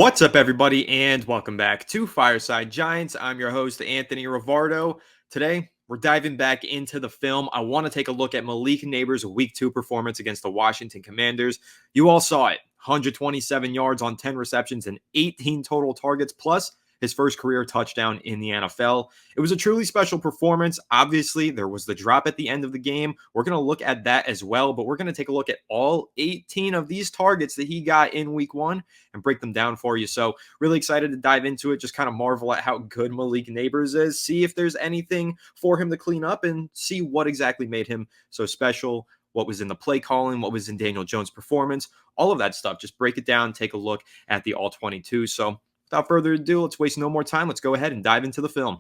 What's up, everybody, and welcome back to Fireside Giants. I'm your host, Anthony Rivardo. Today, we're diving back into the film. I want to take a look at Malik Nabers' Week 2 performance against the Washington Commanders. You all saw it. 127 yards on 10 receptions and 18 total targets, plus his first career touchdown in the NFL. It was a truly special performance. Obviously, there was the drop at the end of the game. We're going to look at that as well, but we're going to take a look at all 18 of these targets that he got in Week 1 and break them down for you. So really excited to dive into it, just kind of marvel at how good Malik Nabers is, see if there's anything for him to clean up, and see what exactly made him so special, what was in the play calling, what was in Daniel Jones' performance, all of that stuff. Just break it down, take a look at the all-22. So without further ado, let's waste no more time. Let's go ahead and dive into the film.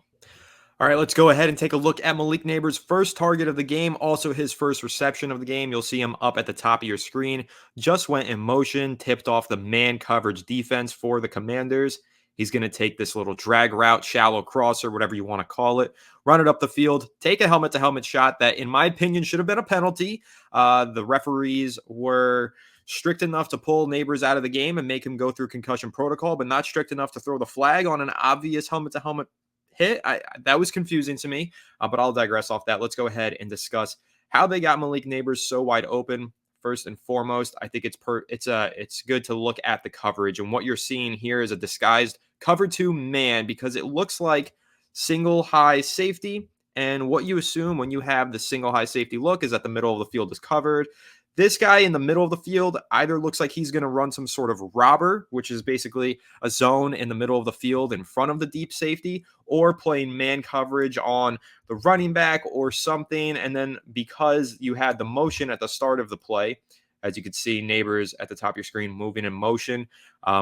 All right, let's go ahead and take a look at Malik Nabers' first target of the game, also his first reception of the game. You'll see him up at the top of your screen. Just went in motion, tipped off the man coverage defense for the Commanders. He's going to take this little drag route, shallow crosser, whatever you want to call it, run it up the field, take a helmet-to-helmet shot that, in my opinion, should have been a penalty. The referees were strict enough to pull Nabers out of the game and make him go through concussion protocol, but not strict enough to throw the flag on an obvious helmet-to-helmet hit. That was confusing to me, but I'll digress off that. Let's go ahead and discuss how they got Malik Nabers so wide open. First and foremost, I think it's good to look at the coverage, and what you're seeing here is a disguised cover 2 man, because it looks like single high safety. And what you assume when you have the single high safety look is that the middle of the field is covered. This guy in the middle of the field either looks like he's going to run some sort of robber, which is basically a zone in the middle of the field in front of the deep safety, or playing man coverage on the running back or something. And then because you had the motion at the start of the play, as you can see, Nabers at the top of your screen moving in motion,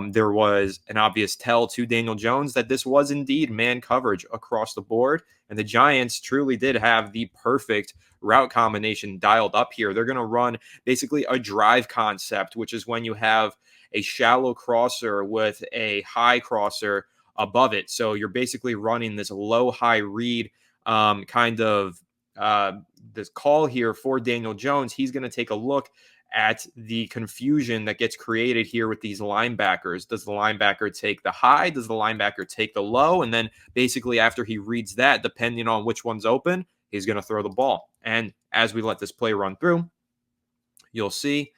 there was an obvious tell to Daniel Jones that this was indeed man coverage across the board. And the Giants truly did have the perfect route combination dialed up here. They're going to run basically a drive concept, which is when you have a shallow crosser with a high crosser above it. So you're basically running this low-high read kind of this call here for Daniel Jones. He's going to take a look at the confusion that gets created here with these linebackers. Does the linebacker take the high? Does the linebacker take the low? And then basically after he reads that, depending on which one's open, he's going to throw the ball. And as we let this play run through, you'll see,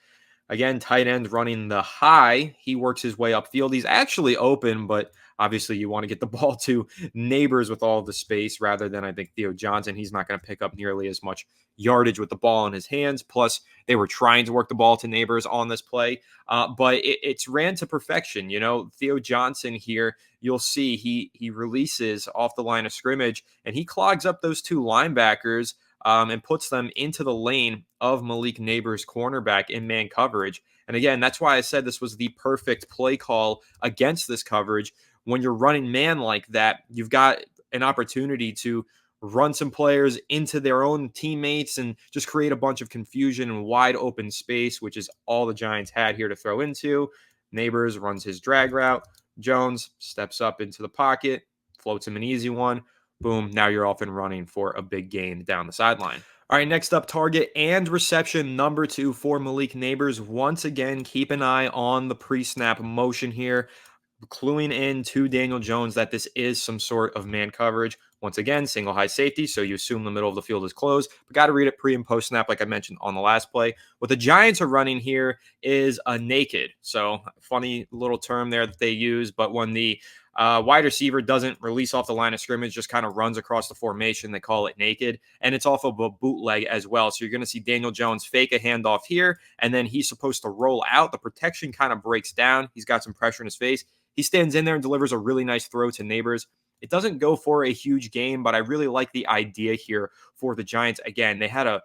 again, tight end running the high. He works his way upfield. He's actually open, but obviously you want to get the ball to Nabers with all the space rather than, I think, Theo Johnson. He's not going to pick up nearly as much yardage with the ball in his hands. Plus, they were trying to work the ball to Nabers on this play, but it's ran to perfection. You know, Theo Johnson here, you'll see he releases off the line of scrimmage, and he clogs up those two linebackers and puts them into the lane of Malik Nabers' cornerback in man coverage. And again, that's why I said this was the perfect play call against this coverage. When you're running man like that, you've got an opportunity to run some players into their own teammates and just create a bunch of confusion and wide open space, which is all the Giants had here to throw into. Nabers runs his drag route. Jones steps up into the pocket, floats him an easy one. Boom, now you're off and running for a big gain down the sideline. All right, next up, target and reception number 2 for Malik Nabers. Once again, keep an eye on the pre-snap motion here, cluing in to Daniel Jones that this is some sort of man coverage. Once again, single high safety, so you assume the middle of the field is closed, but got to read it pre and post snap like I mentioned on the last play. What the Giants are running here is a naked. So funny little term there that they use, but when the wide receiver doesn't release off the line of scrimmage, just kind of runs across the formation, they call it naked, and it's off of a bootleg as well. So you're going to see Daniel Jones fake a handoff here, and then he's supposed to roll out. The protection kind of breaks down. He's got some pressure in his face. He stands in there and delivers a really nice throw to Nabers. It doesn't go for a huge gain, but I really like the idea here for the Giants. Again, they had a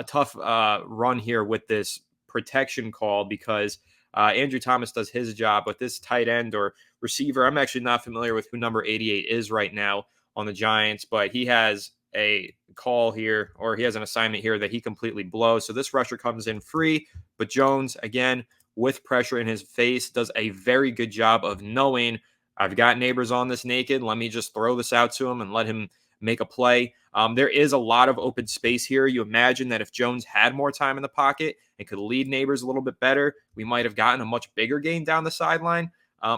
tough run here with this protection call because Andrew Thomas does his job, but this tight end or receiver, I'm actually not familiar with who number 88 is right now on the Giants, but he has a call here, or he has an assignment here that he completely blows. So this rusher comes in free, but Jones, again, with pressure in his face, does a very good job of knowing I've got Nabers on this naked. Let me just throw this out to him and let him make a play. There is a lot of open space here. You imagine that if Jones had more time in the pocket and could lead Nabers a little bit better, we might have gotten a much bigger gain down the sideline.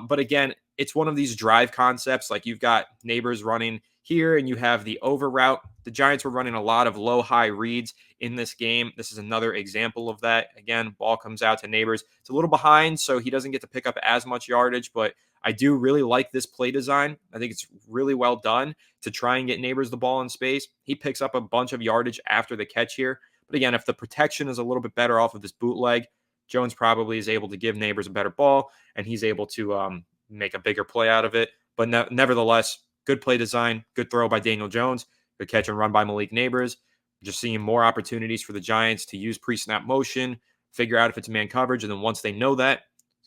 But again, it's one of these drive concepts. Like you've got Nabers running here and you have the over route. The Giants were running a lot of low-high reads in this game. This is another example of that. Again, ball comes out to Nabers. It's a little behind, so he doesn't get to pick up as much yardage, but I do really like this play design. I think it's really well done to try and get Nabers the ball in space. He picks up a bunch of yardage after the catch here. But again, if the protection is a little bit better off of this bootleg, Jones probably is able to give Nabers a better ball, and he's able to make a bigger play out of it. But nevertheless, good play design, good throw by Daniel Jones, good catch and run by Malik Nabers. Just seeing more opportunities for the Giants to use pre-snap motion, figure out if it's man coverage, and then once they know that,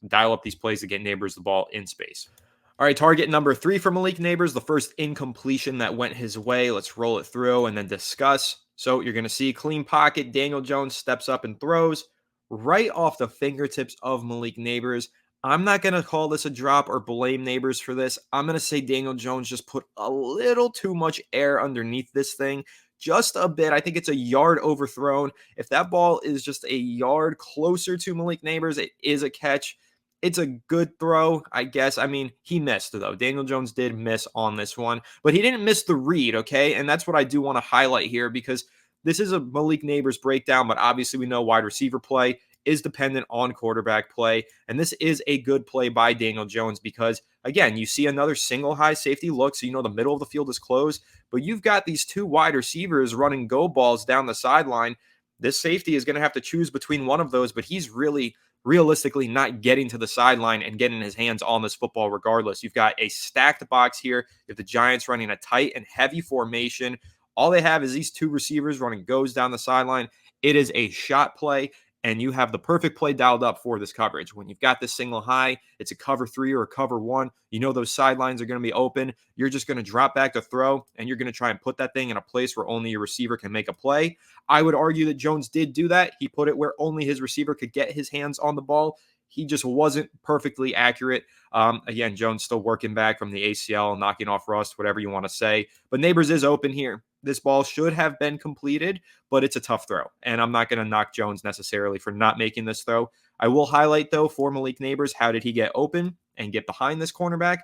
dial up these plays to get Nabers the ball in space. All right, target number 3 for Malik Nabers, the first incompletion that went his way. Let's roll it through and then discuss. So you're going to see clean pocket. Daniel Jones steps up and throws right off the fingertips of Malik Nabers. I'm not going to call this a drop or blame Nabers for this. I'm going to say Daniel Jones just put a little too much air underneath this thing. Just a bit. I think it's a yard overthrown. If that ball is just a yard closer to Malik Nabers, it is a catch. It's a good throw, I guess. I mean, he missed, though. Daniel Jones did miss on this one, but he didn't miss the read, okay? And that's what I do want to highlight here because this is a Malik Nabers breakdown, but obviously we know wide receiver play is dependent on quarterback play. And this is a good play by Daniel Jones because, again, you see another single high safety look, so you know the middle of the field is closed, but you've got these two wide receivers running go balls down the sideline. This safety is going to have to choose between one of those, but he's really realistically not getting to the sideline and getting his hands on this football regardless. You've got a stacked box here. If the Giants running a tight and heavy formation, all they have is these two receivers running goes down the sideline. It is a shot play, and you have the perfect play dialed up for this coverage. When you've got this single high, it's a cover 3 or a cover 1. You know those sidelines are going to be open. You're just going to drop back to throw, and you're going to try and put that thing in a place where only your receiver can make a play. I would argue that Jones did do that. He put it where only his receiver could get his hands on the ball. He just wasn't perfectly accurate. Again, Jones still working back from the ACL, knocking off rust, whatever you want to say. But Nabers is open here. This ball should have been completed, but it's a tough throw. And I'm not going to knock Jones necessarily for not making this throw. I will highlight, though, for Malik Nabers, how did he get open and get behind this cornerback?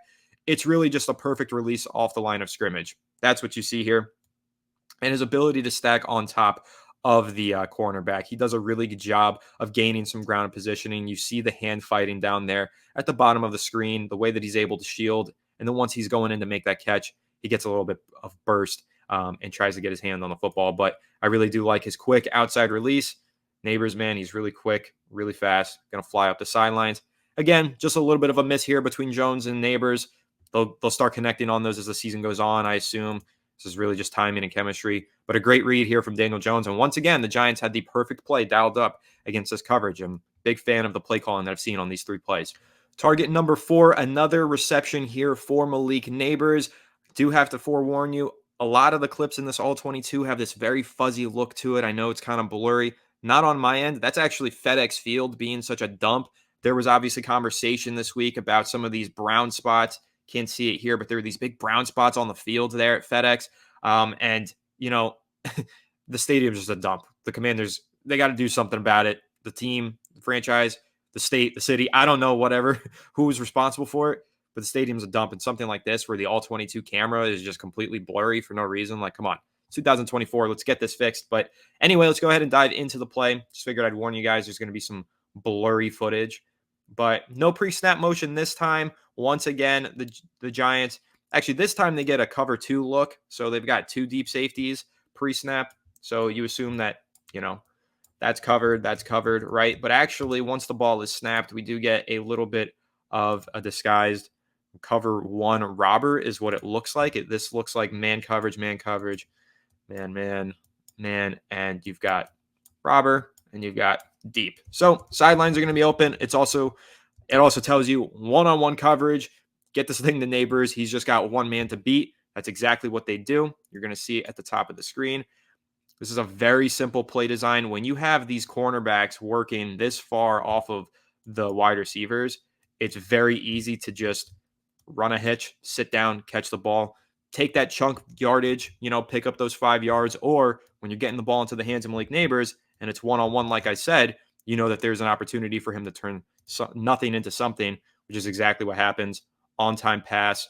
It's really just a perfect release off the line of scrimmage. That's what you see here. And his ability to stack on top of the cornerback. He does a really good job of gaining some ground positioning. You see the hand fighting down there at the bottom of the screen, the way that he's able to shield. And then once he's going in to make that catch, he gets a little bit of burst and tries to get his hand on the football. But I really do like his quick outside release. Nabers, man, he's really quick, really fast, going to fly up the sidelines. Again, just a little bit of a miss here between Jones and Nabers. They'll start connecting on those as the season goes on, I assume. This is really just timing and chemistry. But a great read here from Daniel Jones. And once again, the Giants had the perfect play dialed up against this coverage. I'm a big fan of the play calling that I've seen on these 3 plays. Target number 4, another reception here for Malik Nabers. Do have to forewarn you, a lot of the clips in this All-22 have this very fuzzy look to it. I know it's kind of blurry. Not on my end. That's actually FedEx Field being such a dump. There was obviously conversation this week about some of these brown spots. Can't see it here, but there are these big brown spots on the field there at FedEx. And, you know, the stadium's just a dump. The Commanders, they got to do something about it. The team, the franchise, the state, the city, I don't know, whatever, who was responsible for it. But the stadium's a dump. And something like this where the All-22 camera is just completely blurry for no reason. Like, come on, 2024, let's get this fixed. But anyway, let's go ahead and dive into the play. Just figured I'd warn you guys there's going to be some blurry footage. But no pre-snap motion this time. Once again, the Giants, actually this time they get a cover 2 look. So they've got 2 deep safeties pre-snap. So you assume that, you know, that's covered, right? But actually, once the ball is snapped, we do get a little bit of a disguised cover 1 robber is what it looks like. This looks like man coverage, man, and you've got robber and you've got deep. So sidelines are going to be open. It also tells you one-on-one coverage. Get this thing to Nabers. He's just got one man to beat. That's exactly what they do. You're going to see it at the top of the screen. This is a very simple play design. When you have these cornerbacks working this far off of the wide receivers, it's very easy to just run a hitch, sit down, catch the ball, take that chunk yardage, pick up those 5 yards. Or when you're getting the ball into the hands of Malik Nabers and it's one-on-one, like I said, you know that there's an opportunity for him to turn nothing into something which is exactly what happens. On time pass,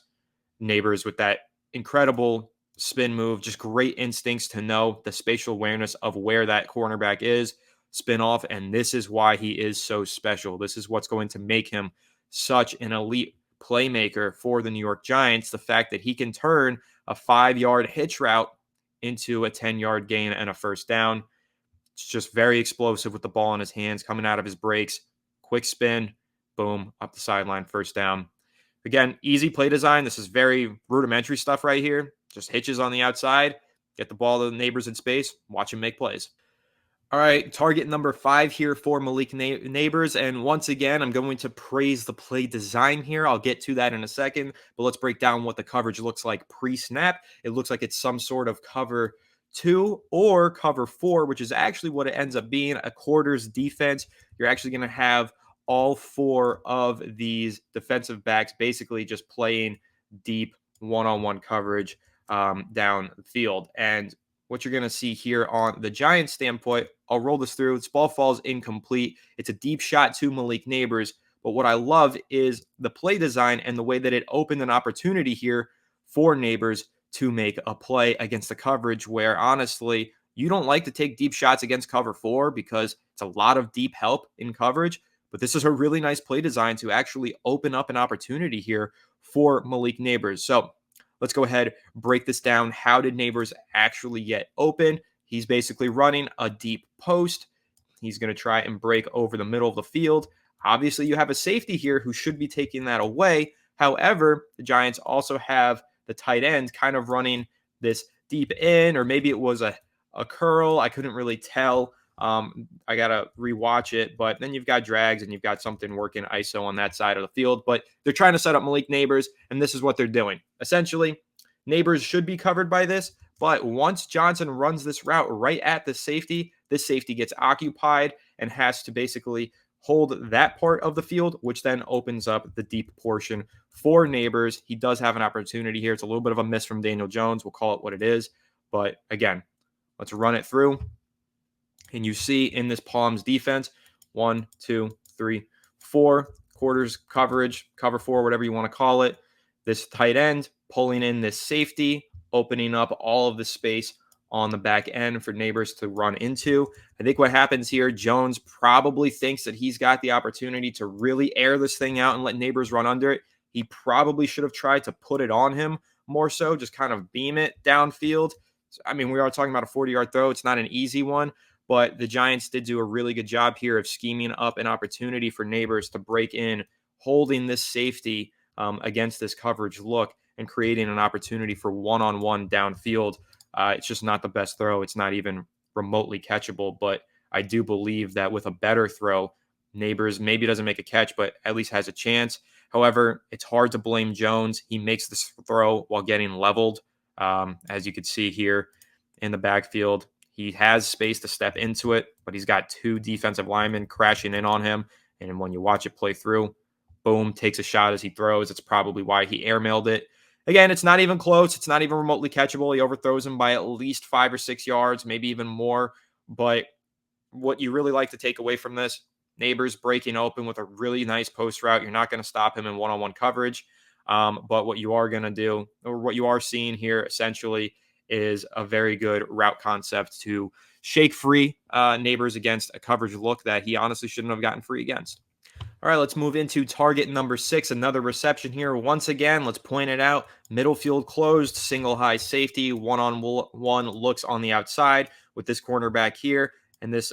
Nabers with that incredible spin move, just great instincts to know the spatial awareness of where that cornerback is, spin off. And this is why he is so special. This is what's going to make him such an elite playmaker for the New York Giants. The fact that he can turn a 5-yard hitch route into a 10-yard gain and a first down. It's just very explosive with the ball in his hands, coming out of his breaks. Quick spin, boom, up the sideline, first down. Again, easy play design. This is very rudimentary stuff right here. Just hitches on the outside, get the ball to the Nabers in space, watch him make plays. All right, target number 5 here for Malik Nabers. And once again, I'm going to praise the play design here. I'll get to that in a second, but let's break down what the coverage looks like pre-snap. It looks like it's some sort of cover 2 or cover 4, which is actually what it ends up being, a quarters defense. You're actually going to have all 4 of these defensive backs basically just playing deep one-on-one coverage down the field. And what you're going to see here on the Giants standpoint, I'll roll this through. This ball falls incomplete. It's a deep shot to Malik Nabers. But what I love is the play design and the way that it opened an opportunity here for Nabers to make a play against the coverage where, honestly, you don't like to take deep shots against cover 4 because it's a lot of deep help in coverage. But this is a really nice play design to actually open up an opportunity here for Malik Nabers. So let's go ahead, break this down. How did Nabers actually get open? He's basically running a deep post. He's going to try and break over the middle of the field. Obviously, you have a safety here who should be taking that away. However, the Giants also have the tight end kind of running this deep in, or maybe it was a curl. I couldn't really tell. I got to rewatch it, but then you've got drags and you've got something working ISO on that side of the field, but they're trying to set up Malik Nabers, and this is what they're doing. Essentially, Nabers should be covered by this, but once Johnson runs this route right at the safety, this safety gets occupied and has to basically hold that part of the field, which then opens up the deep portion for Nabers. He does have an opportunity here. It's a little bit of a miss from Daniel Jones. We'll call it what it is, but again, let's run it through. And you see in this Palms defense, 1, 2, 3, 4 quarters coverage, cover 4, whatever you want to call it. This tight end pulling in this safety, opening up all of the space on the back end for Nabers to run into. I think what happens here, Jones probably thinks that he's got the opportunity to really air this thing out and let Nabers run under it. He probably should have tried to put it on him more so, just kind of beam it downfield. I mean, we are talking about a 40-yard throw. It's not an easy one. But the Giants did do a really good job here of scheming up an opportunity for Nabers to break in, holding this safety against this coverage look and creating an opportunity for one-on-one downfield. It's just not the best throw. It's not even remotely catchable. But I do believe that with a better throw, Nabers maybe doesn't make a catch, but at least has a chance. However, it's hard to blame Jones. He makes this throw while getting leveled, as you can see here in the backfield. He has space to step into it, but he's got 2 defensive linemen crashing in on him. And when you watch it play through, boom, takes a shot as he throws. It's probably why he airmailed it. Again, it's not even close. It's not even remotely catchable. He overthrows him by at least 5 or 6 yards, maybe even more. But what you really like to take away from this, Nabers breaking open with a really nice post route. You're not going to stop him in one-on-one coverage. But what you are going to do, or what you are seeing here essentially, is a very good route concept to shake free Nabers against a coverage look that he honestly shouldn't have gotten free against. All right, let's move into target number 6, another reception here. Once again, let's point it out. Middle field closed, single high safety, one-on-one looks on the outside with this cornerback here and this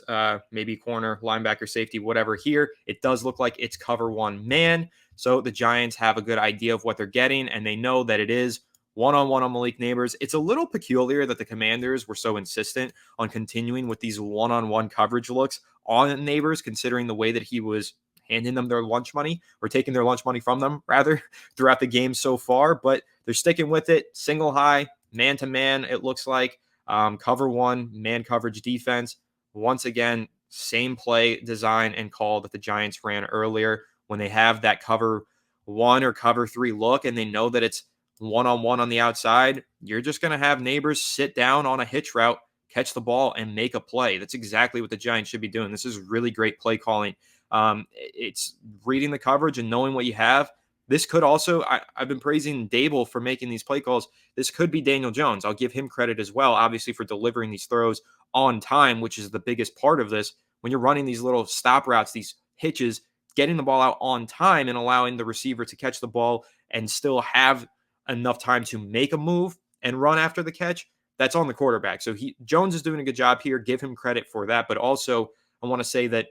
maybe corner, linebacker, safety, whatever here. It does look like it's cover 1 man. So the Giants have a good idea of what they're getting, and they know that it is one-on-one on Malik Nabers. It's a little peculiar that the Commanders were so insistent on continuing with these one-on-one coverage looks on Nabers, considering the way that he was handing them their lunch money, or taking their lunch money from them, rather, throughout the game so far. But they're sticking with it. Single high, man-to-man, it looks like. Cover 1, man coverage defense. Once again, same play design and call that the Giants ran earlier. When they have that cover 1 or cover 3 look and they know that it's one-on-one on the outside, you're just going to have Nabers sit down on a hitch route, catch the ball, and make a play. That's exactly what the Giants should be doing. This is really great play calling It's reading the coverage and knowing what you have. This could also, I've been praising Dable for making these play calls. This could be Daniel Jones. I'll give him credit as well, obviously, for delivering these throws on time, which is the biggest part of this. When you're running these little stop routes, these hitches, getting the ball out on time and allowing the receiver to catch the ball and still have enough time to make a move and run after the catch, that's on the quarterback. So Jones is doing a good job here. Give him credit for that. But also, I want to say that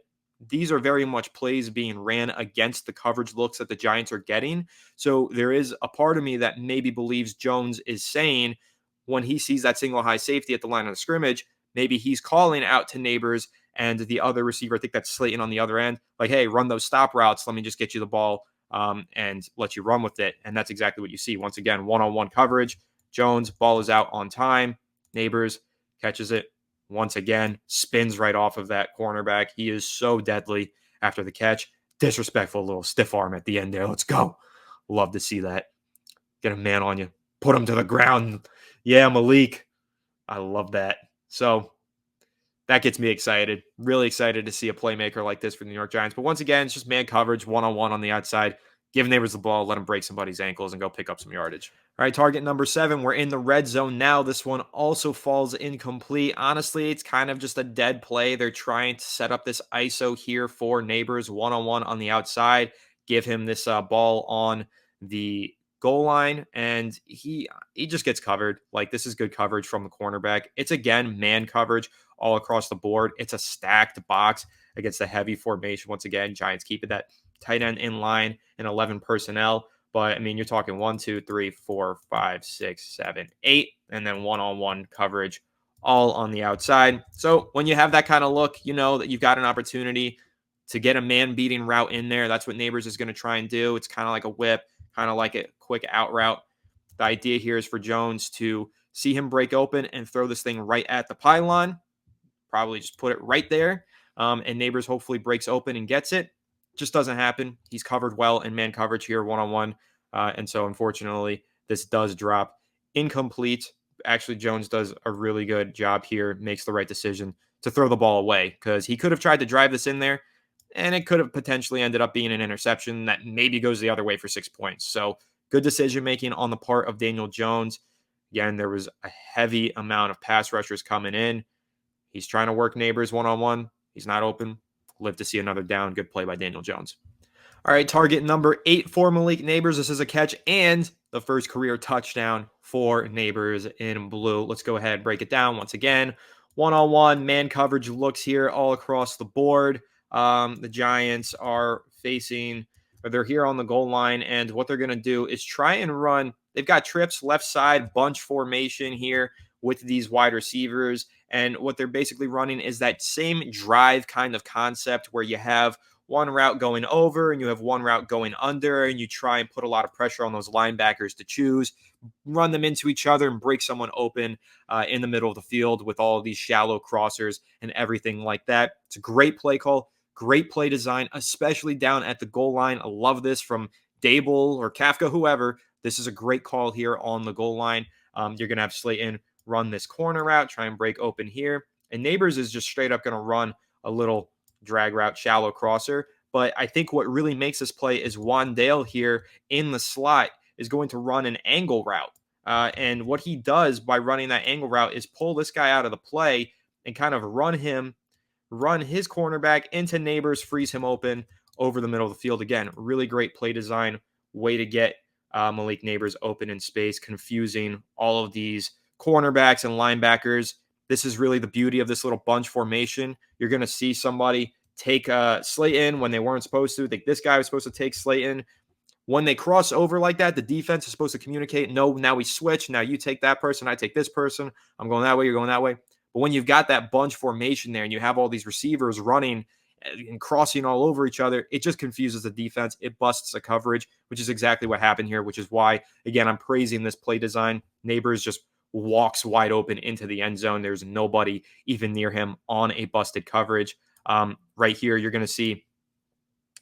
these are very much plays being ran against the coverage looks that the Giants are getting. So there is a part of me that maybe believes Jones is saying when he sees that single high safety at the line of the scrimmage, maybe he's calling out to Nabers and the other receiver, I think that's Slayton on the other end, like, hey, run those stop routes. Let me just get you the ball and let you run with it. And that's exactly what you see. Once again, one-on-one coverage. Jones, ball is out on time. Nabers catches it. Once again, spins right off of that cornerback. He is so deadly after the catch. Disrespectful little stiff arm at the end there. Let's go. Love to see that. Get a man on you. Put him to the ground. Yeah, Malik. I love that. So that gets me excited. Really excited to see a playmaker like this for the New York Giants. But once again, it's just man coverage, one-on-one on the outside. Give Nabers the ball, let him break somebody's ankles, and go pick up some yardage. All right, target number 7. We're in the red zone now. This one also falls incomplete. Honestly, it's kind of just a dead play. They're trying to set up this ISO here for Nabers, one-on-one on the outside. Give him this ball on the goal line, and he just gets covered. Like, this is good coverage from the cornerback. It's, again, man coverage all across the board. It's a stacked box against the heavy formation. Once again, Giants keeping that tight end in line and 11 personnel. But, I mean, you're talking 1, 2, 3, 4, 5, 6, 7, 8, and then one-on-one coverage all on the outside. So when you have that kind of look, you know that you've got an opportunity to get a man-beating route in there. That's what Nabers is going to try and do. It's kind of like a whip, kind of like a quick out route. The idea here is for Jones to see him break open and throw this thing right at the pylon. Probably just put it right there. And Nabers hopefully breaks open and gets it. Just doesn't happen. He's covered well in man coverage here, one-on-one. And so, unfortunately, this does drop incomplete. Actually, Jones does a really good job here, makes the right decision to throw the ball away because he could have tried to drive this in there, and it could have potentially ended up being an interception that maybe goes the other way for 6 points. So, good decision-making on the part of Daniel Jones. Again, there was a heavy amount of pass rushers coming in. He's trying to work Nabers one-on-one. He's not open. Live to see another down. Good play by Daniel Jones. All right, target number 8 for Malik Nabers. This is a catch and the first career touchdown for Nabers in blue. Let's go ahead and break it down once again. One-on-one man coverage looks here all across the board. The Giants are they're here on the goal line, and what they're going to do is try and run. They've got trips, left side, bunch formation here with these wide receivers. And what they're basically running is that same drive kind of concept where you have one route going over and you have one route going under, and you try and put a lot of pressure on those linebackers to choose, run them into each other and break someone open in the middle of the field with all of these shallow crossers and everything like that. It's a great play call, great play design, especially down at the goal line. I love this from Dable or Kafka, whoever. This is a great call here on the goal line. You're going to have Slayton run this corner route, try and break open here. And Nabers is just straight up going to run a little drag route, shallow crosser. But I think what really makes this play is Wandale here in the slot is going to run an angle route. And what he does by running that angle route is pull this guy out of the play and kind of run his cornerback into Nabers, freeze him open over the middle of the field. Again, really great play design, way to get Malik Nabers open in space, confusing all of these cornerbacks and linebackers. This is really the beauty of this little bunch formation. You're going to see somebody take Slayton when they weren't supposed to. This guy was supposed to take Slayton. When they cross over like that, the defense is supposed to communicate, no, now we switch. Now you take that person, I take this person. I'm going that way, you're going that way. But when you've got that bunch formation there and you have all these receivers running and crossing all over each other, it just confuses the defense. It busts the coverage, which is exactly what happened here, which is why, again, I'm praising this play design. Nabers just walks wide open into the end zone. There's nobody even near him on a busted coverage. Right here, you're going to see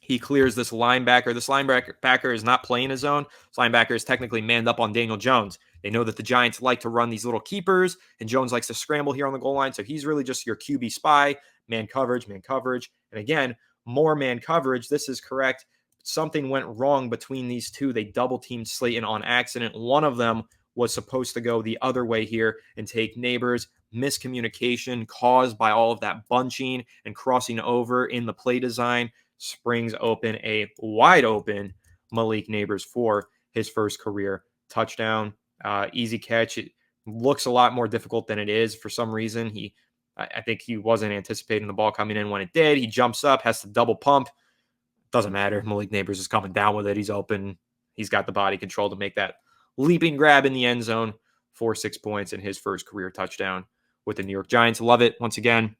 he clears this linebacker. This linebacker is not playing his zone. This linebacker is technically manned up on Daniel Jones. They know that the Giants like to run these little keepers, and Jones likes to scramble here on the goal line. So he's really just your QB spy, man coverage. And again, more man coverage. This is correct. Something went wrong between these two. They double teamed Slayton on accident. One of them was supposed to go the other way here and take Nabers. Miscommunication caused by all of that bunching and crossing over in the play design springs open a wide open Malik Nabers for his first career touchdown. Easy catch. It looks a lot more difficult than it is for some reason. I think he wasn't anticipating the ball coming in when it did. He jumps up, has to double pump. Doesn't matter. Malik Nabers is coming down with it. He's open. He's got the body control to make that leaping grab in the end zone for 6 points in his first career touchdown with the New York Giants. Love it. Once again,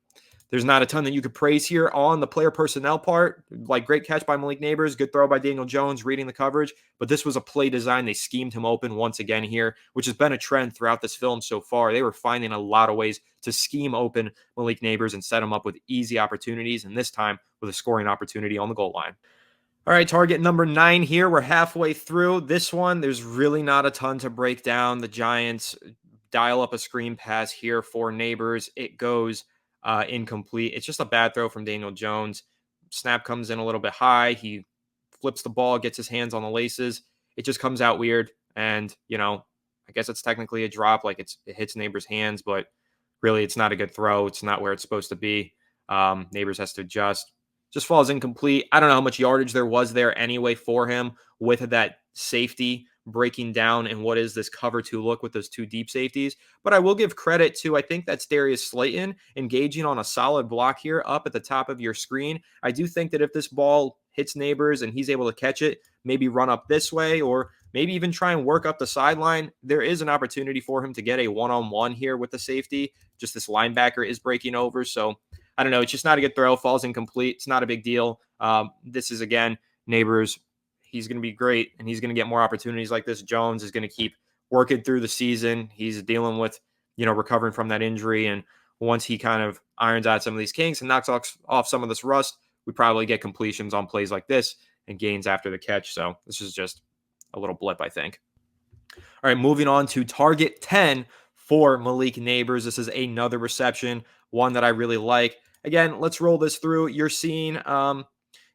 there's not a ton that you could praise here on the player personnel part. Like, great catch by Malik Nabers, good throw by Daniel Jones, reading the coverage. But this was a play design. They schemed him open once again here, which has been a trend throughout this film so far. They were finding a lot of ways to scheme open Malik Nabers and set him up with easy opportunities, and this time with a scoring opportunity on the goal line. All right, target number 9 here. We're halfway through. This one, there's really not a ton to break down. The Giants dial up a screen pass here for Nabers. It goes incomplete. It's just a bad throw from Daniel Jones. Snap comes in a little bit high. He flips the ball, gets his hands on the laces. It just comes out weird. And, I guess it's technically a drop. Like, it hits Nabers' hands, but really it's not a good throw. It's not where it's supposed to be. Nabers has to adjust. Just falls incomplete. I don't know how much yardage there was there anyway for him with that safety breaking down and what is this cover 2 look with those 2 deep safeties. But I will give credit to, I think that's Darius Slayton engaging on a solid block here up at the top of your screen. I do think that if this ball hits Nabers and he's able to catch it, maybe run up this way or maybe even try and work up the sideline, there is an opportunity for him to get a one-on-one here with the safety. Just this linebacker is breaking over. So I don't know. It's just not a good throw. Falls incomplete. It's not a big deal. This is, again, Nabers. He's going to be great, and he's going to get more opportunities like this. Jones is going to keep working through the season. He's dealing with, recovering from that injury. And once he kind of irons out some of these kinks and knocks off some of this rust, we probably get completions on plays like this and gains after the catch. So this is just a little blip, I think. All right, moving on to target 10 for Malik Nabers. This is another reception, one that I really like. Again, let's roll this through. You're seeing,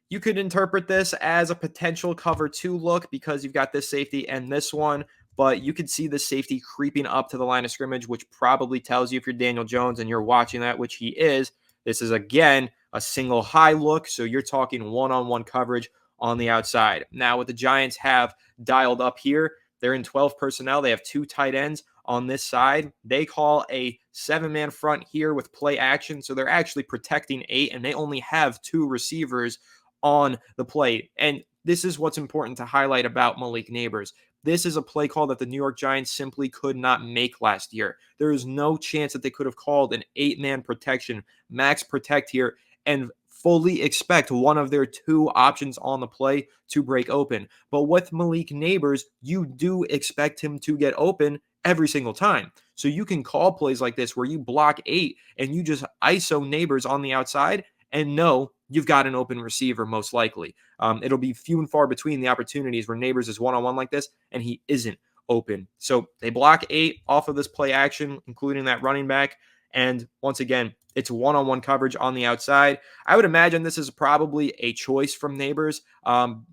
you could interpret this as a potential cover 2 look because you've got this safety and this one, but you could see the safety creeping up to the line of scrimmage, which probably tells you if you're Daniel Jones and you're watching that, which he is, this is, again, a single high look. So you're talking one-on-one coverage on the outside. Now, what the Giants have dialed up here, they're in 12 personnel. They have 2 tight ends on this side. They call a 7-man front here with play action. So they're actually protecting 8, and they only have 2 receivers on the play. And this is what's important to highlight about Malik Nabers. This is a play call that the New York Giants simply could not make last year. There is no chance that they could have called an 8-man protection, max protect here, and fully expect one of their 2 options on the play to break open. But with Malik Nabers, you do expect him to get open every single time. So you can call plays like this where you block 8 and you just ISO Nabers on the outside and know you've got an open receiver most likely. It'll be few and far between the opportunities where Nabers is one-on-one like this and he isn't open. So they block 8 off of this play action, including that running back. And once again, it's one-on-one coverage on the outside. I would imagine this is probably a choice from Nabers.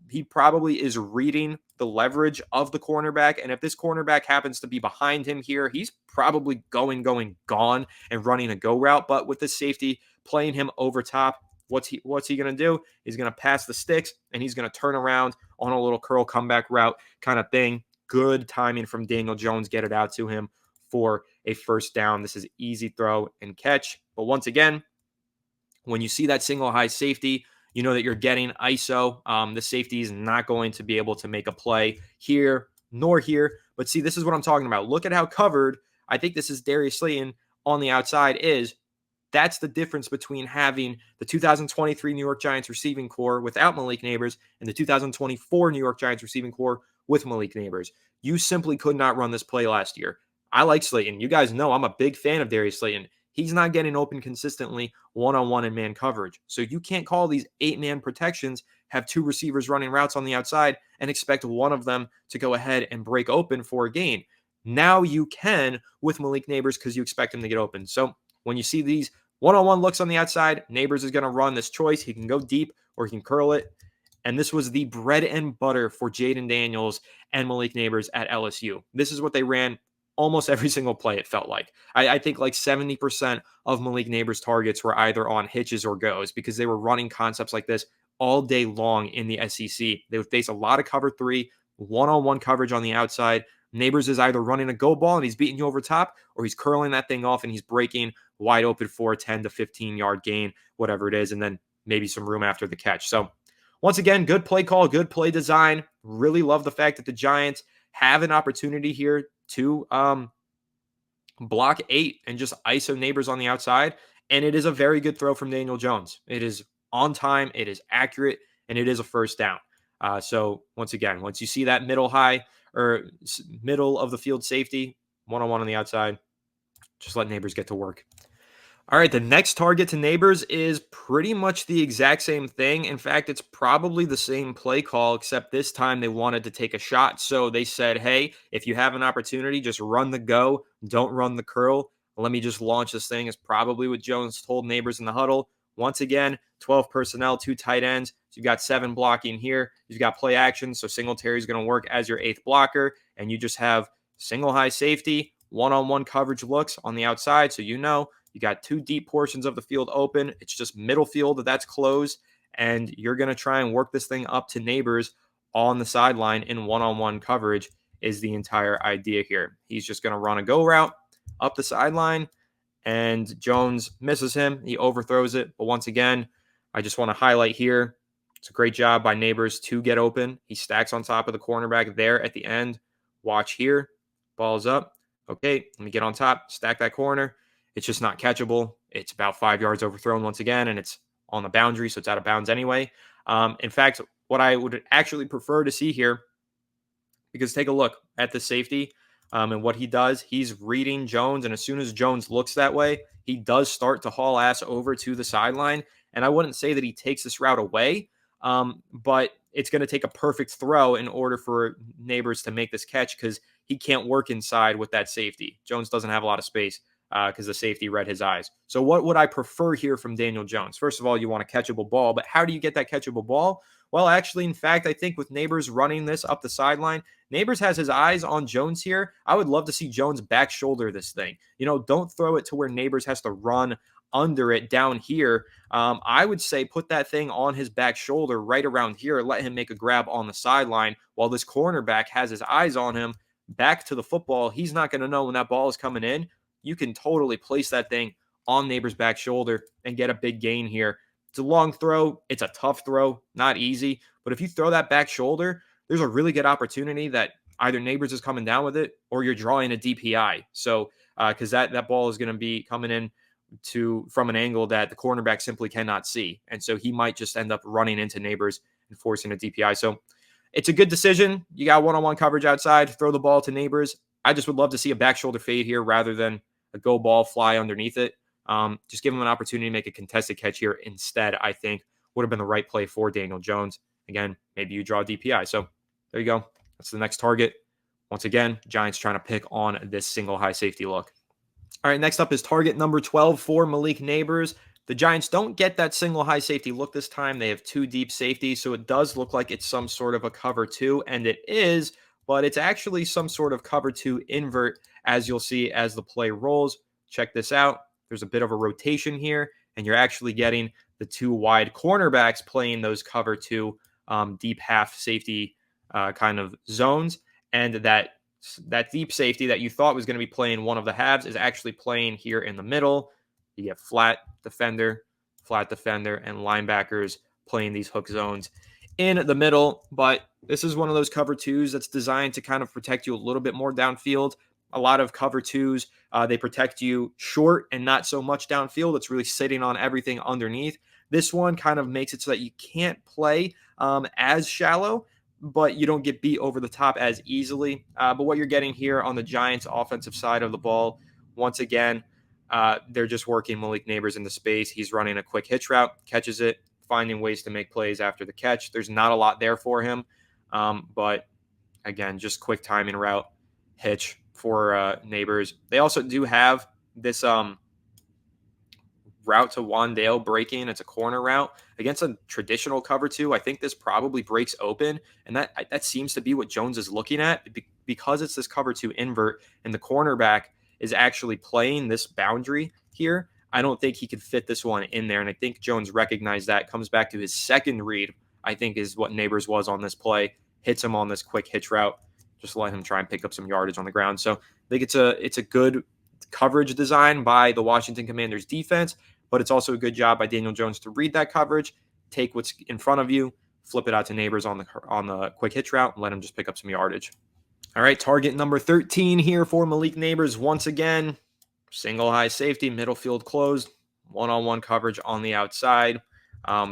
He probably is reading the leverage of the cornerback. And if this cornerback happens to be behind him here, he's probably gone and running a go route. But with the safety playing him over top, what's he going to do? He's going to pass the sticks and he's going to turn around on a little curl comeback route kind of thing. Good timing from Daniel Jones. Get it out to him for a first down. This is easy throw and catch. But once again, when you see that single high safety, you know that you're getting ISO. The safety is not going to be able to make a play here nor here. But see, this is what I'm talking about. Look at how covered, I think this is Darius Slayton on the outside is. That's the difference between having the 2023 New York Giants receiving core without Malik Nabers and the 2024 New York Giants receiving core with Malik Nabers. You simply could not run this play last year. I like Slayton. You guys know I'm a big fan of Darius Slayton. He's not getting open consistently one-on-one in man coverage. So you can't call these 8-man protections, have 2 receivers running routes on the outside, and expect one of them to go ahead and break open for a gain. Now you can with Malik Nabers because you expect him to get open. So when you see these One-on-one looks on the outside. Nabers is going to run this choice. He can go deep or he can curl it. And this was the bread and butter for Jaden Daniels and Malik Nabers at LSU. This is what they ran almost every single play, it felt like. I think like 70% of Malik Nabers' targets were either on hitches or goes because they were running concepts like this all day long in the SEC. They would face a lot of cover three, one-on-one coverage on the outside. Nabers is either running a go ball and he's beating you over top, or he's curling that thing off and he's breaking wide open for a 10 to 15-yard gain, whatever it is, and then maybe some room after the catch. So once again, good play call, good play design. Really love the fact that the Giants have an opportunity here to block 8 and just ISO Nabers on the outside. And it is a very good throw from Daniel Jones. It is on time, it is accurate, and it is a first down. So once again, once you see that middle of the field safety, one-on-one on the outside, just let Nabers get to work. All right, the next target to Nabers is pretty much the exact same thing. In fact, it's probably the same play call, except this time they wanted to take a shot. So they said, hey, if you have an opportunity, just run the go. Don't run the curl. Let me just launch this thing, is probably what Jones told Nabers in the huddle. Once again, 12 personnel, 2 tight ends. So you've got 7 blocking here. You've got play action. So Singletary is going to work as your 8th blocker. And you just have single high safety, one-on-one coverage looks on the outside. So you got 2 deep portions of the field open. It's just middle field that's closed. And you're going to try and work this thing up to Nabers on the sideline in one-on-one coverage is the entire idea here. He's just going to run a go route up the sideline, and Jones misses him. He overthrows it. But once again, I just want to highlight here, it's a great job by Nabers to get open. He stacks on top of the cornerback there at the end. Watch here. Ball's up. Okay, let me get on top, stack that corner. It's just not catchable. It's about 5 yards overthrown once again, and it's on the boundary, so it's out of bounds anyway. In fact, what I would actually prefer to see here, because take a look at the safety and what he does. He's reading Jones, and as soon as Jones looks that way, he does start to haul ass over to the sideline. And I wouldn't say that he takes this route away, but it's going to take a perfect throw in order for Nabers to make this catch because he can't work inside with that safety. Jones doesn't have a lot of space because the safety read his eyes. So what would I prefer here from Daniel Jones? First of all, you want a catchable ball, but how do you get that catchable ball? Well, actually, in fact, I think with Nabers running this up the sideline, Nabers has his eyes on Jones here. I would love to see Jones back shoulder this thing. Don't throw it to where Nabers has to run under it down here. I would say put that thing on his back shoulder right around here. Let him make a grab on the sideline while this cornerback has his eyes on him. Back to the football. He's not going to know when that ball is coming in. You can totally place that thing on Nabers' back shoulder and get a big gain here. It's a long throw. It's a tough throw. Not easy. But if you throw that back shoulder, there's a really good opportunity that either Nabers is coming down with it or you're drawing a DPI. So, because that ball is going to be coming in from an angle that the cornerback simply cannot see. And so he might just end up running into Nabers and forcing a DPI. So it's a good decision. You got one-on-one coverage outside. Throw the ball to Nabers. I just would love to see a back shoulder fade here rather than a go ball fly underneath it. Just give him an opportunity to make a contested catch here instead, I think would have been the right play for Daniel Jones. Again, maybe you draw DPI. So there you go. That's the next target. Once again, Giants trying to pick on this single high safety look. All right, next up is target number 12 for Malik Nabers. The Giants don't get that single high safety look this time. They have 2 deep safeties, so it does look like it's some sort of a cover 2, and it is, but it's actually some sort of cover 2 invert, as you'll see as the play rolls. Check this out. There's a bit of a rotation here, and you're actually getting the 2 wide cornerbacks playing those cover 2 deep half safety kind of zones, and that deep safety that you thought was going to be playing one of the halves is actually playing here in the middle. You get flat defender, and linebackers playing these hook zones in the middle. But this is one of those cover 2s that's designed to kind of protect you a little bit more downfield. A lot of cover 2s, they protect you short and not so much downfield. It's really sitting on everything underneath. This one kind of makes it so that you can't play as shallow, but you don't get beat over the top as easily. But what you're getting here on the Giants' offensive side of the ball, once again, they're just working Malik Nabers into space. He's running a quick hitch route, catches it, finding ways to make plays after the catch. There's not a lot there for him, but again, just quick timing route, hitch for Nabers. They also do have this route to Wandale breaking. It's a corner route against a traditional cover two. I think this probably breaks open, and that seems to be what Jones is looking at because it's this cover two invert, and the cornerback is actually playing this boundary here. I don't think he could fit this one in there, and I think Jones recognized that. Comes back to his second read, I think is what Nabers was on this play. Hits him on this quick hitch route. Just let him try and pick up some yardage on the ground. So I think it's a good coverage design by the Washington Commanders defense, but it's also a good job by Daniel Jones to read that coverage, take what's in front of you, flip it out to Nabers on the quick hitch route, and let him just pick up some yardage. All right, target number 13 here for Malik Nabers. Once again, single high safety, middle field closed, one-on-one coverage on the outside.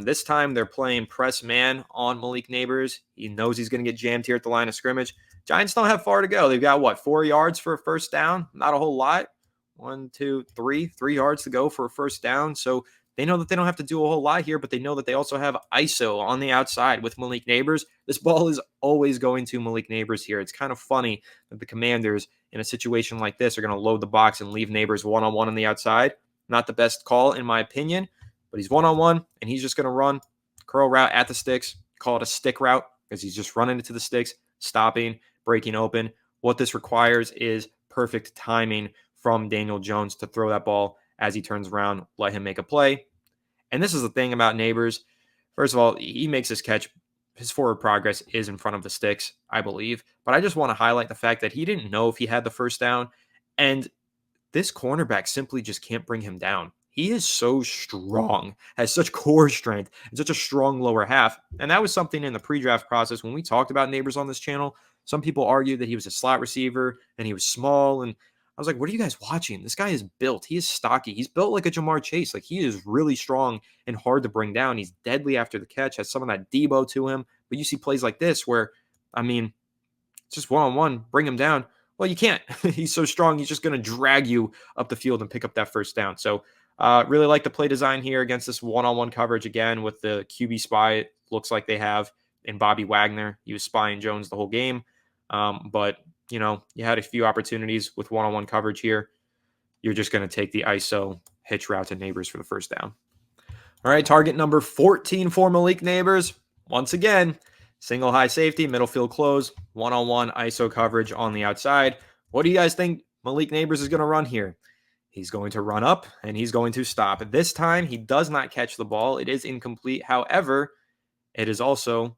This time they're playing press man on Malik Nabers. He knows he's going to get jammed here at the line of scrimmage. Giants don't have far to go. They've got, 4 yards for a first down? Not a whole lot. 1, 2, 3. 3 yards to go for a first down. So they know that they don't have to do a whole lot here, but they know that they also have ISO on the outside with Malik Nabers. This ball is always going to Malik Nabers here. It's kind of funny that the Commanders, in a situation like this, are going to load the box and leave Nabers one-on-one on the outside. Not the best call, in my opinion, but he's one-on-one, and he's just going to run curl route at the sticks. Call it a stick route because he's just running into the sticks, stopping, breaking open. What this requires is perfect timing from Daniel Jones to throw that ball as he turns around, let him make a play. And this is the thing about Nabers. First of all, he makes his catch. His forward progress is in front of the sticks, I believe. But I just want to highlight the fact that he didn't know if he had the first down. And this cornerback simply just can't bring him down. He is so strong, has such core strength, and such a strong lower half. And that was something in the pre-draft process when we talked about Nabers on this channel. Some people argued that he was a slot receiver and he was small. And I was like, what are you guys watching? This guy is built. He is stocky. He's built like a Jamar Chase. Like, he is really strong and hard to bring down. He's deadly after the catch, has some of that Debo to him. But you see plays like this where, it's just one-on-one, bring him down. Well, you can't. He's so strong. He's just going to drag you up the field and pick up that first down. So really like the play design here against this one-on-one coverage again with the QB spy. It looks like they have in Bobby Wagner. He was spying Jones the whole game. But you had a few opportunities with one-on-one coverage here. You're just going to take the ISO hitch route to Nabers for the first down. All right, target number 14 for Malik Nabers. Once again, single high safety, middle field close, one-on-one ISO coverage on the outside. What do you guys think Malik Nabers is going to run here? He's going to run up, and he's going to stop. This time, he does not catch the ball. It is incomplete. However, it is also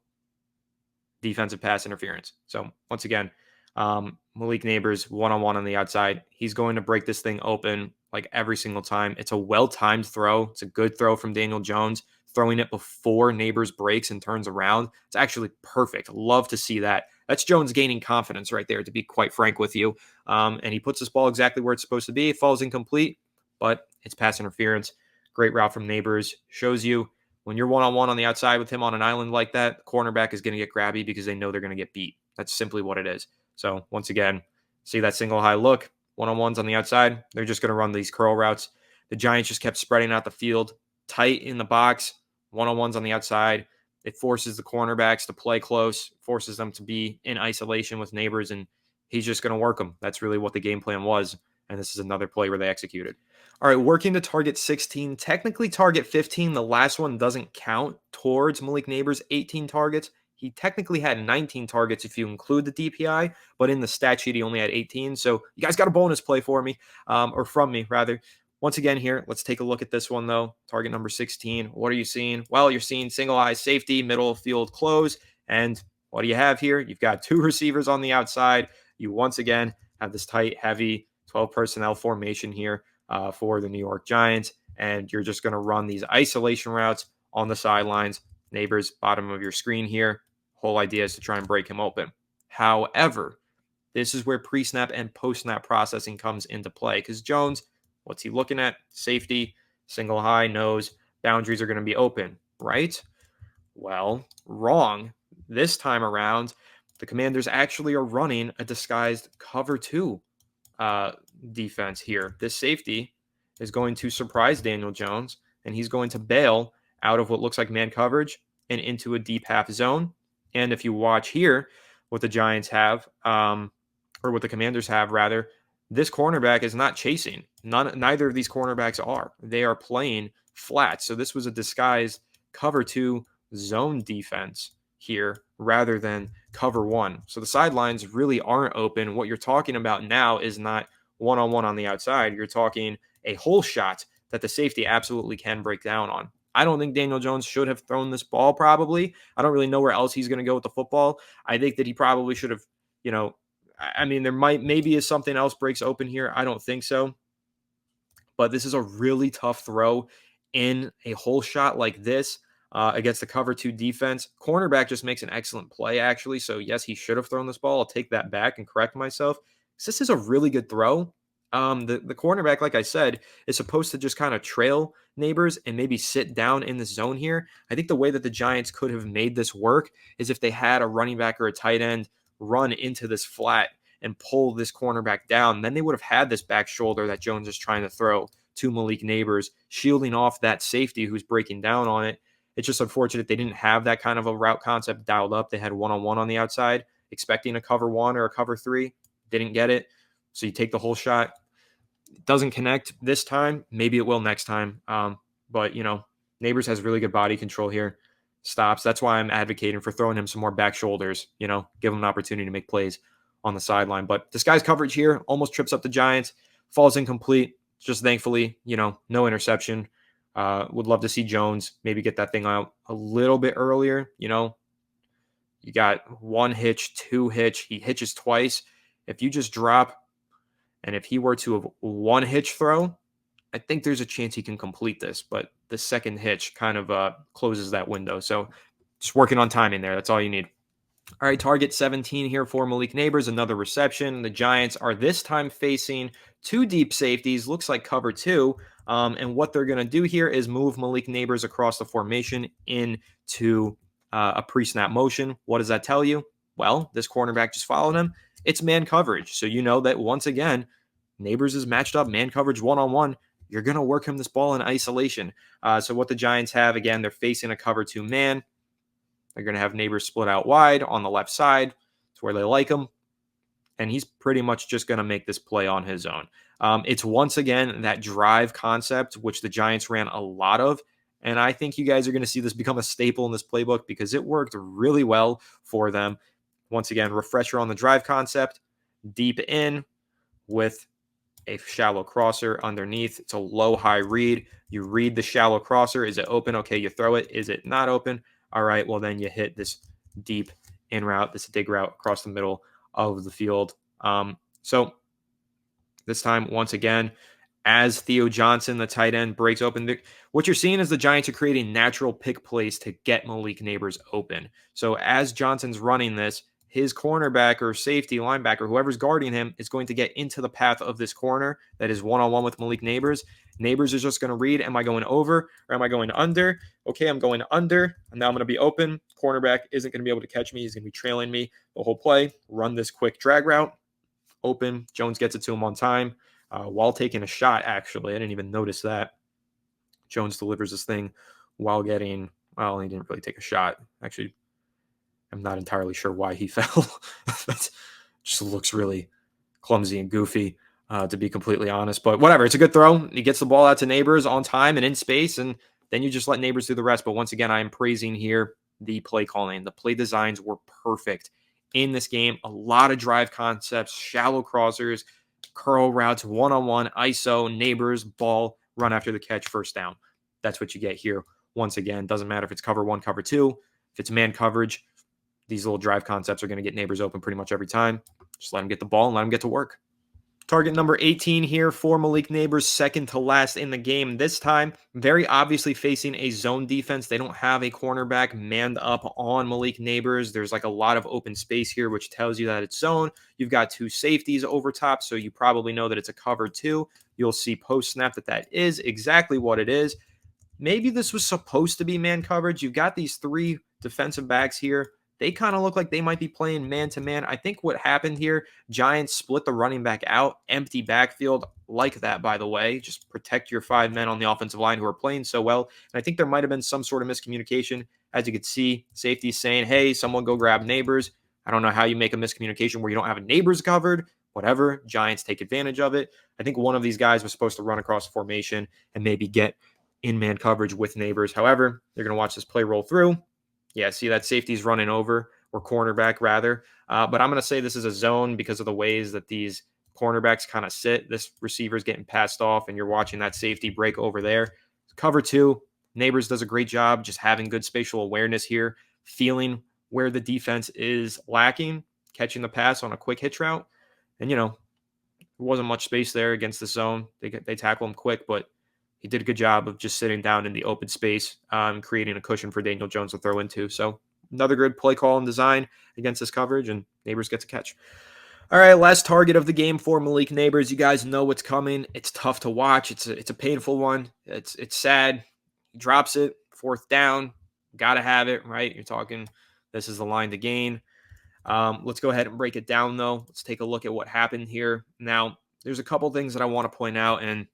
defensive pass interference. So, once again, Malik Nabers, one-on-one on the outside. He's going to break this thing open like every single time. It's a well-timed throw. It's a good throw from Daniel Jones, throwing it before Nabers breaks and turns around. It's actually perfect. Love to see that. That's Jones gaining confidence right there, to be quite frank with you. And he puts this ball exactly where it's supposed to be. It falls incomplete, but it's pass interference. Great route from Nabers. Shows you when you're one-on-one on the outside with him on an island like that, the cornerback is going to get grabby because they know they're going to get beat. That's simply what it is. So once again, see that single high look, one-on-ones on the outside. They're just going to run these curl routes. The Giants just kept spreading out the field, tight in the box, one-on-ones on the outside. It forces the cornerbacks to play close, forces them to be in isolation with Nabers, and he's just going to work them. That's really what the game plan was, and this is another play where they executed. All right, working to target 16, technically target 15. The last one doesn't count towards Malik Nabers' 18 targets. He technically had 19 targets if you include the DPI, but in the stat sheet, he only had 18. So you guys got a bonus play for me, or from me, rather. Once again here, let's take a look at this one, though. Target number 16. What are you seeing? Well, you're seeing single high safety, middle field close. And what do you have here? You've got 2 receivers on the outside. You once again have this tight, heavy 12 personnel formation here for the New York Giants. And you're just going to run these isolation routes on the sidelines. Nabers, bottom of your screen here. Whole idea is to try and break him open. However, this is where pre-snap and post-snap processing comes into play because Jones, what's he looking at? Safety, single high, nose, boundaries are going to be open, right? Well, wrong. This time around, the Commanders actually are running a disguised cover 2 defense here. This safety is going to surprise Daniel Jones, and he's going to bail out of what looks like man coverage and into a deep half zone. And if you watch here, what the Giants have, or what the Commanders have, rather, this cornerback is not chasing. Neither of these cornerbacks are. They are playing flat. So this was a disguised cover 2 zone defense here rather than cover 1. So the sidelines really aren't open. What you're talking about now is not one-on-one on the outside. You're talking a hole shot that the safety absolutely can break down on. I don't think Daniel Jones should have thrown this ball, probably. I don't really know where else he's going to go with the football. I think that he probably should have, I mean, maybe is something else breaks open here. I don't think so. But this is a really tough throw in a hole shot like this against the cover 2 defense. Cornerback just makes an excellent play, actually. So, yes, he should have thrown this ball. I'll take that back and correct myself. This is a really good throw. The cornerback, like I said, is supposed to just kind of trail Nabers and maybe sit down in the zone here. I think the way that the Giants could have made this work is if they had a running back or a tight end run into this flat and pull this cornerback down. Then they would have had this back shoulder that Jones is trying to throw to Malik Nabers, shielding off that safety who's breaking down on it. It's just unfortunate they didn't have that kind of a route concept dialed up. They had one-on-one on the outside, expecting a cover 1 or a cover 3. Didn't get it. So you take the whole shot. It doesn't connect this time. Maybe it will next time. But, Nabers has really good body control here. Stops. That's why I'm advocating for throwing him some more back shoulders, give him an opportunity to make plays on the sideline. But this guy's coverage here almost trips up the Giants, falls incomplete. Just thankfully, no interception. Would love to see Jones maybe get that thing out a little bit earlier. You got 1 hitch, 2 hitch. He hitches twice. If you just drop, and if he were to have 1 hitch throw, I think there's a chance he can complete this. But the second hitch kind of closes that window. So just working on timing there. That's all you need. All right, target 17 here for Malik Nabers, another reception. The Giants are this time facing 2 deep safeties, looks like cover 2. And what they're going to do here is move Malik Nabers across the formation into a pre-snap motion. What does that tell you? Well, this cornerback just followed him. It's man coverage. So you know that once again, Nabers is matched up, man coverage one-on-one. You're going to work him this ball in isolation. So what the Giants have, again, they're facing a cover 2 man. They're going to have Nabers split out wide on the left side. It's where they like him. And he's pretty much just going to make this play on his own. It's once again that drive concept, which the Giants ran a lot of. And I think you guys are going to see this become a staple in this playbook because it worked really well for them. Once again, refresher on the drive concept. Deep in with a shallow crosser underneath. It's a low-high read. You read the shallow crosser. Is it open? Okay, you throw it. Is it not open? All right, well, then you hit this deep in route, this dig route across the middle of the field. So this time, once again, as Theo Johnson, the tight end, breaks open, what you're seeing is the Giants are creating natural pick plays to get Malik Nabers open. So as Johnson's running this, his cornerback or safety, linebacker, whoever's guarding him is going to get into the path of this corner that is one-on-one with Malik Nabers. Nabers is just going to read, am I going over or am I going under? Okay, I'm going under, and now I'm going to be open. Cornerback isn't going to be able to catch me. He's going to be trailing me the whole play. Run this quick drag route. Open. Jones gets it to him on time while taking a shot, actually. I didn't even notice that. Jones delivers this thing while getting, well, he didn't really take a shot. Actually, I'm not entirely sure why he fell. That just looks really clumsy and goofy, to be completely honest. But whatever, it's a good throw. He gets the ball out to Nabers on time and in space, and then you just let Nabers do the rest. But once again, I am praising here the play calling. The play designs were perfect in this game. A lot of drive concepts, shallow crossers, curl routes, one-on-one, ISO, Nabers, ball, run after the catch, first down. That's what you get here. Once again, doesn't matter if it's cover 1, cover 2. If it's man coverage, these little drive concepts are going to get Nabers open pretty much every time. Just let him get the ball and let him get to work. Target number 18 here for Malik Nabers, second to last in the game. This time, very obviously facing a zone defense. They don't have a cornerback manned up on Malik Nabers. There's like a lot of open space here, which tells you that it's zone. You've got 2 safeties over top, so you probably know that it's a cover 2. You'll see post-snap that is exactly what it is. Maybe this was supposed to be man coverage. You've got these 3 defensive backs here. They kind of look like they might be playing man-to-man. I think what happened here, Giants split the running back out, empty backfield, like that, by the way. Just protect your 5 men on the offensive line who are playing so well. And I think there might have been some sort of miscommunication. As you could see, safety saying, hey, someone go grab Nabers. I don't know how you make a miscommunication where you don't have a Nabers covered, whatever. Giants take advantage of it. I think one of these guys was supposed to run across formation and maybe get in-man coverage with Nabers. However, they're going to watch this play roll through. Yeah, see that safety's running over, or cornerback rather. But I'm going to say this is a zone because of the ways that these cornerbacks kind of sit. This receiver's getting passed off, and you're watching that safety break over there. Cover 2, Nabers does a great job just having good spatial awareness here, feeling where the defense is lacking, catching the pass on a quick hitch route. And, there wasn't much space there against the zone. They tackle him quick, but he did a good job of just sitting down in the open space, creating a cushion for Daniel Jones to throw into. So another good play call and design against this coverage, and Nabers gets a catch. All right, last target of the game for Malik Nabers. You guys know what's coming. It's tough to watch. It's a painful one. It's sad. He drops it, 4th down. Got to have it, right? You're talking, this is the line to gain. Let's go ahead and break it down, though. Let's take a look at what happened here. Now, there's a couple things that I want to point out, and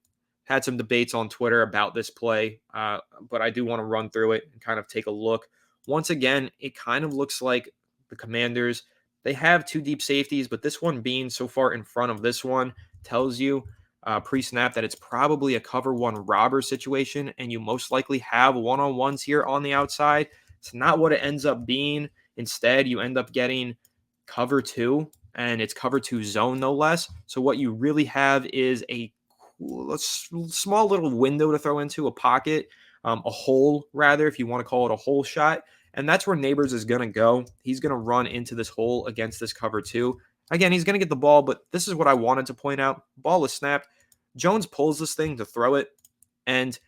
had some debates on Twitter about this play, but I do want to run through it and kind of take a look. Once again, it kind of looks like the Commanders, they have 2 deep safeties, but this one being so far in front of this one tells you pre-snap that it's probably a cover 1 robber situation, and you most likely have one-on-ones here on the outside. It's not what it ends up being. Instead, you end up getting cover 2, and it's cover 2 zone, no less. So what you really have is a small little window to throw into, a pocket, a hole, rather, if you want to call it a hole shot. And that's where Nabers is going to go. He's going to run into this hole against this cover 2. Again, he's going to get the ball, but this is what I wanted to point out. Ball is snapped. Jones pulls this thing to throw it. And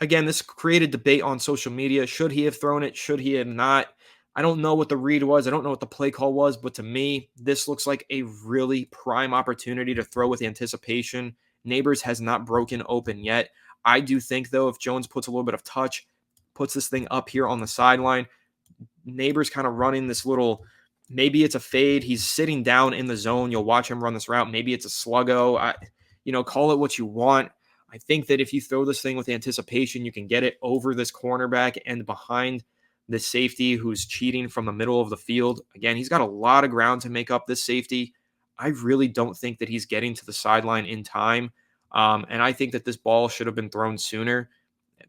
again, this created debate on social media. Should he have thrown it? Should he have not? I don't know what the read was. I don't know what the play call was, but to me, this looks like a really prime opportunity to throw with anticipation. Nabers has not broken open yet. I do think, though, if Jones puts a little bit of touch, puts this thing up here on the sideline, Nabers kind of running this little, maybe it's a fade. He's sitting down in the zone. You'll watch him run this route. Maybe it's a sluggo. Call it what you want. I think that if you throw this thing with anticipation, you can get it over this cornerback and behind this safety who's cheating from the middle of the field. Again, he's got a lot of ground to make up this safety. I really don't think that he's getting to the sideline in time. And I think that this ball should have been thrown sooner.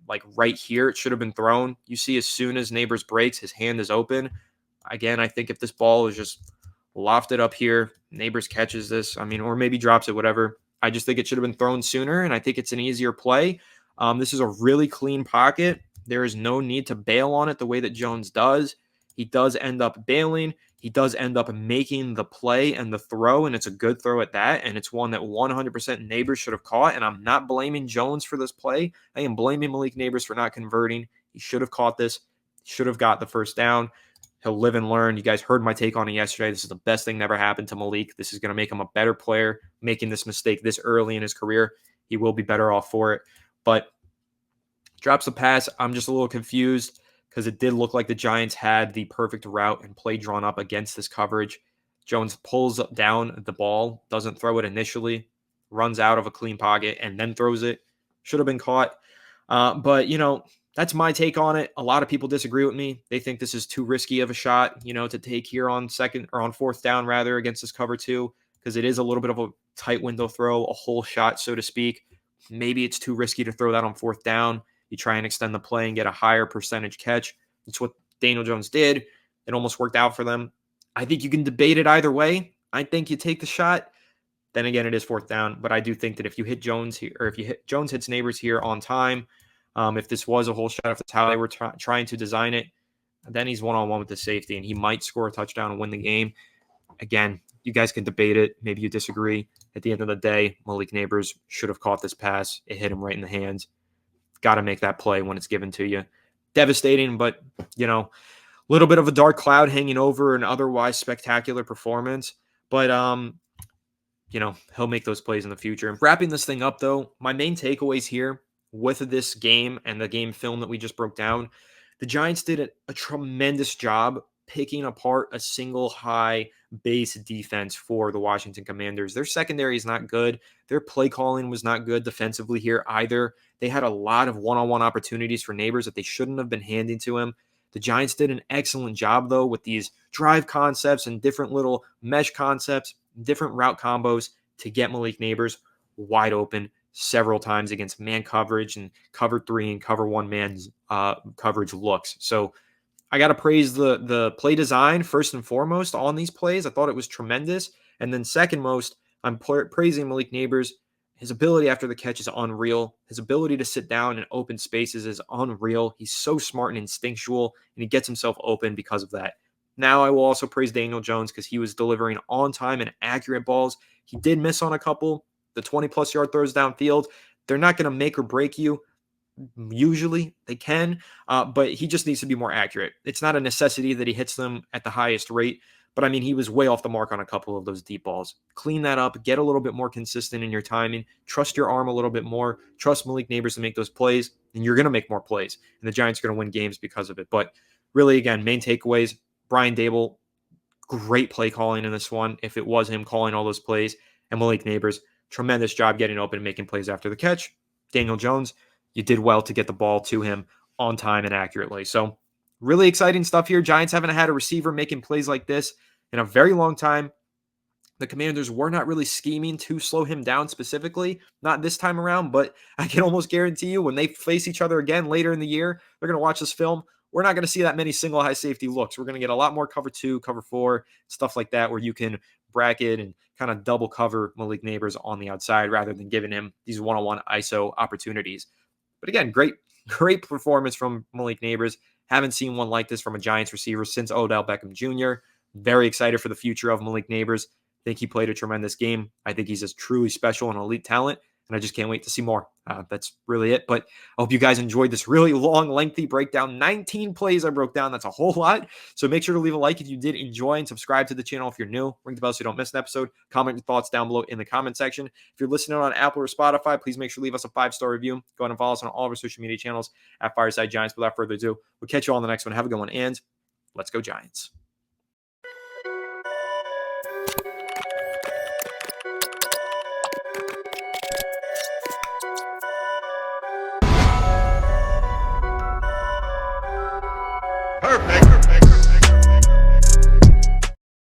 Like right here, it should have been thrown. You see, as soon as Nabers breaks, his hand is open. Again, I think if this ball is just lofted up here, Nabers catches this, or maybe drops it, whatever. I just think it should have been thrown sooner, and I think it's an easier play. This is a really clean pocket. There is no need to bail on it the way that Jones does. He does end up bailing. He does end up making the play and the throw, and it's a good throw at that, and it's one that 100% Nabers should have caught, and I'm not blaming Jones for this play. I am blaming Malik Nabers for not converting. He should have caught this. He should have got the first down. He'll live and learn. You guys heard my take on it yesterday. This is the best thing that ever happened to Malik. This is going to make him a better player. Making this mistake this early in his career, he will be better off for it. But drops the pass. I'm just a little confused because it did look like the Giants had the perfect route and play drawn up against this coverage. Jones pulls down the ball, doesn't throw it initially, runs out of a clean pocket, and then throws it. Should have been caught. But that's my take on it. A lot of people disagree with me. They think this is too risky of a shot, to take here on 4th down, rather, against this cover 2, because it is a little bit of a tight window throw, a hole shot, so to speak. Maybe it's too risky to throw that on 4th down. You try and extend the play and get a higher percentage catch. It's what Daniel Jones did. It almost worked out for them. I think you can debate it either way. I think you take the shot. Then again, it is 4th down. But I do think that if you hit Jones here, or if Jones hits Nabers here on time, if this was a whole shot, if that's how they were trying to design it, then he's one-on-one with the safety, and he might score a touchdown and win the game. Again, you guys can debate it. Maybe you disagree. At the end of the day, Malik Nabers should have caught this pass. It hit him right in the hands. Got to make that play when it's given to you. Devastating, but, a little bit of a dark cloud hanging over an otherwise spectacular performance. But, he'll make those plays in the future. And wrapping this thing up, though, my main takeaways here with this game and the game film that we just broke down, the Giants did a tremendous job picking apart a single high base defense for the Washington Commanders. Their secondary is not good. Their play calling was not good defensively here either. They had a lot of one-on-one opportunities for Nabers that they shouldn't have been handing to him. The Giants did an excellent job, though, with these drive concepts and different little mesh concepts. different route combos to get Malik Nabers wide open several times against man coverage and cover 3 and cover 1 man's coverage looks. So I got to praise the play design first and foremost on these plays. I thought it was tremendous. And then second most, I'm praising Malik Nabers. His ability after the catch is unreal. His ability to sit down in open spaces is unreal. He's so smart and instinctual, and he gets himself open because of that. Now I will also praise Daniel Jones because he was delivering on time and accurate balls. He did miss on a couple. The 20-plus yard throws downfield, they're not going to make or break you. Usually they can, but he just needs to be more accurate. It's not a necessity that he hits them at the highest rate, but I mean, he was way off the mark on a couple of those deep balls. Clean that up, get a little bit more consistent in your timing, trust your arm a little bit more, trust Malik Nabers to make those plays, and you're going to make more plays, and the Giants are going to win games because of it. But really, again, main takeaways, Brian Dable, great play calling in this one, if it was him calling all those plays, and Malik Nabers, tremendous job getting open and making plays after the catch. Daniel Jones, you did well to get the ball to him on time and accurately. So really exciting stuff here. Giants haven't had a receiver making plays like this in a very long time. The Commanders were not really scheming to slow him down specifically, not this time around, but I can almost guarantee you when they face each other again later in the year, they're going to watch this film. We're not going to see that many single high safety looks. We're going to get a lot more cover 2, cover 4, stuff like that, where you can bracket and kind of double cover Malik Nabers on the outside rather than giving him these one-on-one ISO opportunities. But again, great performance from Malik Nabers. Haven't seen one like this from a Giants receiver since Odell Beckham Jr. Very excited for the future of Malik Nabers. I think he played a tremendous game. I think he's a truly special and elite talent, and I just can't wait to see more. That's really it. But I hope you guys enjoyed this really long, lengthy breakdown. 19 plays I broke down. That's a whole lot. So make sure to leave a like if you did enjoy and subscribe to the channel if you're new. Ring the bell so you don't miss an episode. Comment your thoughts down below in the comment section. If you're listening on Apple or Spotify, please make sure to leave us a 5-star review. Go ahead and follow us on all of our social media channels at Fireside Giants. Without further ado, we'll catch you all on the next one. Have a good one, and let's go Giants. Perfect.